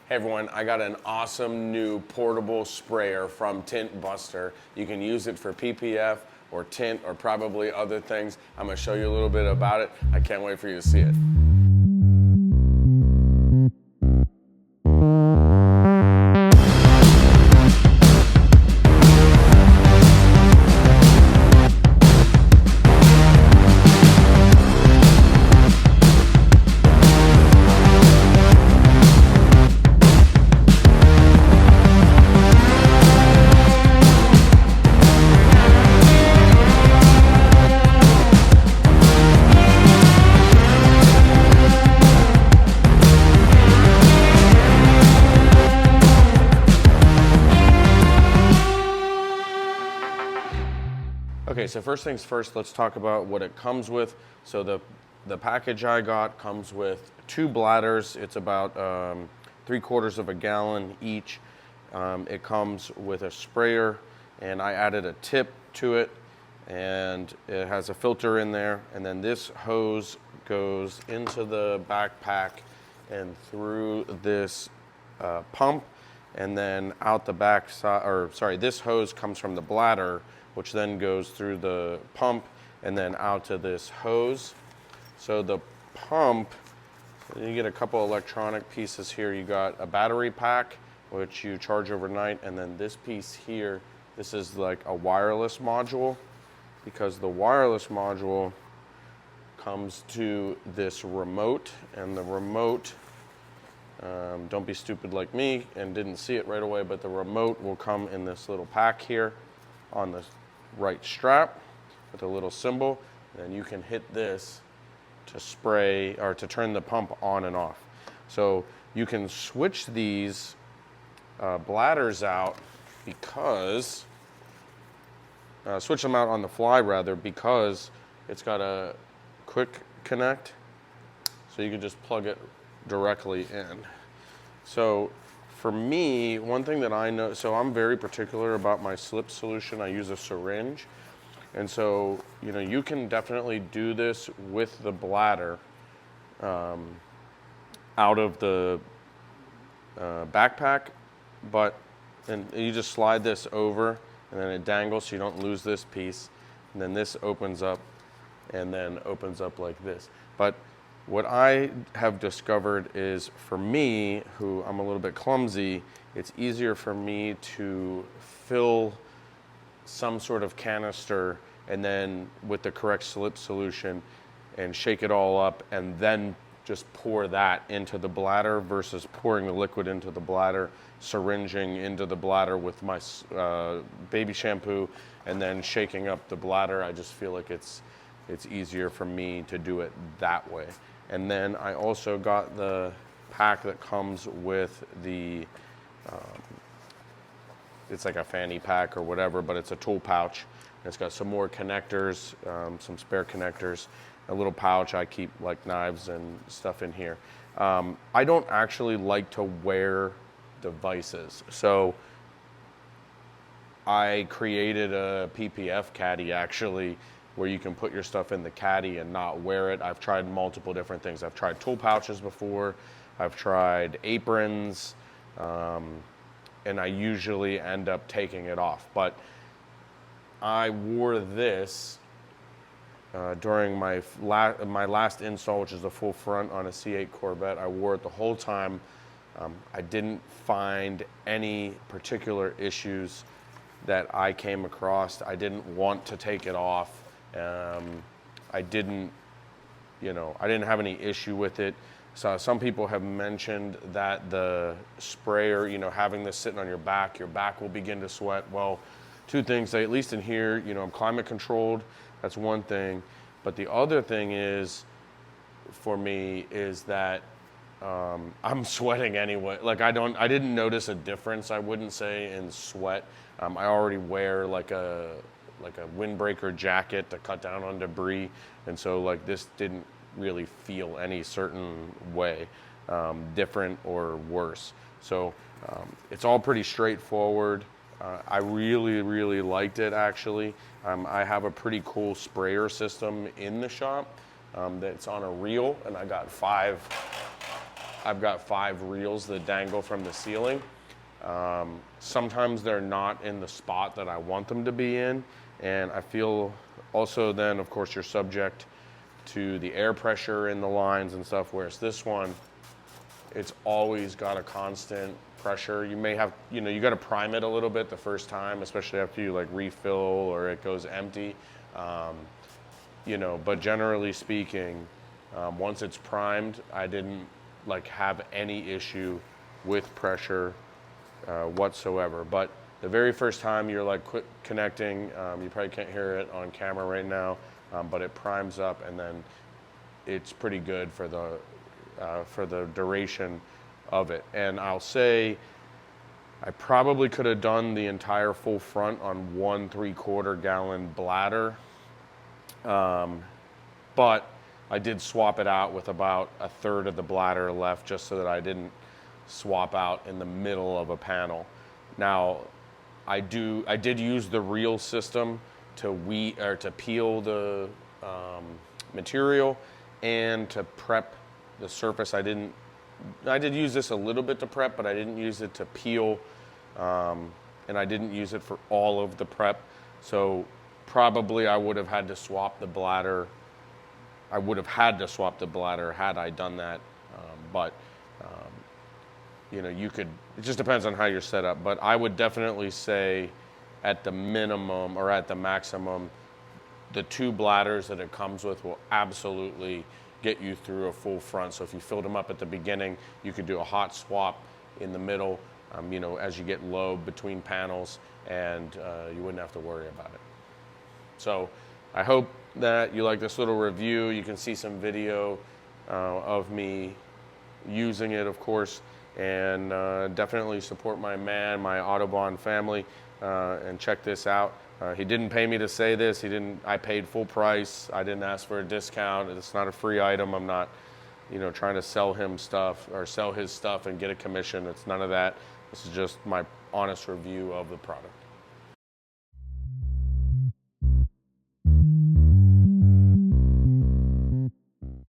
Hey everyone, I got an awesome new portable sprayer from Tint Buster. You can use it for PPF or tint or probably other things. I'm gonna show you a little bit about it. I can't wait for you to see it. Okay, so first things first, let's talk about what it comes with. So the package I got comes with 2 bladders. It's about 3/4 of a gallon each. It comes with a sprayer, and I added a tip to it, and it has a filter in there. And then this hose goes into the backpack and through this pump, and then out the back side, or sorry, this hose comes from the bladder, which then goes through the pump and then out to this hose. So the pump, you get a couple electronic pieces here. You got a battery pack, which you charge overnight, and then this piece here, this is like a wireless module, because the wireless module comes to this remote, and the remote, don't be stupid like me and didn't see it right away, but the remote will come in this little pack here on the right strap with a little symbol, and then you can hit this to spray or to turn the pump on and off. So you can switch these bladders out because switch them out on the fly rather, because it's got a quick connect, so you can just plug it directly in. So for me, one thing that I know, so I'm very particular about my slip solution. I use a syringe. And so, you know, you can definitely do this with the bladder out of the backpack, but then you just slide this over and then it dangles so you don't lose this piece. And then this opens up and then opens up like this. But what I have discovered is, for me, who I'm a little bit clumsy, it's easier for me to fill some sort of canister and then with the correct slip solution and shake it all up and then just pour that into the bladder versus pouring the liquid into the bladder, syringing into the bladder with my baby shampoo and then shaking up the bladder. I just feel like it's easier for me to do it that way. And then I also got the pack that comes with the, it's like a fanny pack or whatever, but it's a tool pouch. It's got some more connectors, some spare connectors, a little pouch. I keep like knives and stuff in here. I don't actually like to wear devices. So I created a PPF caddy actually, where you can put your stuff in the caddy and not wear it. I've tried multiple different things. I've tried tool pouches before. I've tried aprons, and I usually end up taking it off. But I wore this during my last install, which is the full front on a C8 Corvette. I wore it the whole time. I didn't find any particular issues that I came across. I didn't want to take it off. I didn't have any issue with it. So some people have mentioned that the sprayer, having this sitting on your back will begin to sweat. Well, 2 things, at least in here, I'm climate controlled. That's one thing. But the other thing is, for me, is that I'm sweating anyway. Like I didn't notice a difference, I wouldn't say, in sweat. I already wear like a windbreaker jacket to cut down on debris, and so like this didn't really feel any certain way, different or worse. So it's all pretty straightforward. I really liked it actually. I have a pretty cool sprayer system in the shop that's on a reel, and I got 5 I've got 5 reels that dangle from the ceiling. Sometimes they're not in the spot that I want them to be in, and I feel also then, of course, you're subject to the air pressure in the lines and stuff, whereas this one, it's always got a constant pressure. You may have, you know, you got to prime it a little bit the first time, especially after you like refill or it goes empty. You know, but generally speaking, once it's primed, I didn't like have any issue with pressure whatsoever. But the very first time you're like quit connecting, you probably can't hear it on camera right now, but it primes up and then it's pretty good for the duration of it. And I'll say I probably could have done the entire full front on 1 3/4 gallon bladder, but I did swap it out with about 1/3 of the bladder left, just so that I didn't swap out in the middle of a panel. Now, I did use the reel system to peel the material and to prep the surface. I did use this a little bit to prep, but I didn't use it to peel, and I didn't use it for all of the prep. So probably I would have had to swap the bladder. I would have had to swap the bladder had I done that, but you know, you could, it just depends on how you're set up, but I would definitely say at the minimum or at the maximum, the 2 bladders that it comes with will absolutely get you through a full front. So if you filled them up at the beginning, you could do a hot swap in the middle, you know, as you get low between panels, and you wouldn't have to worry about it. So I hope that you like this little review. You can see some video of me using it, of course, and definitely support my man, my Autobahn family, and check this out. He didn't pay me to say this. I paid full price. I didn't ask for a discount. It's not a free item. I'm not, you know, trying to sell him stuff or sell his stuff and get a commission. It's none of that. This is just my honest review of the product.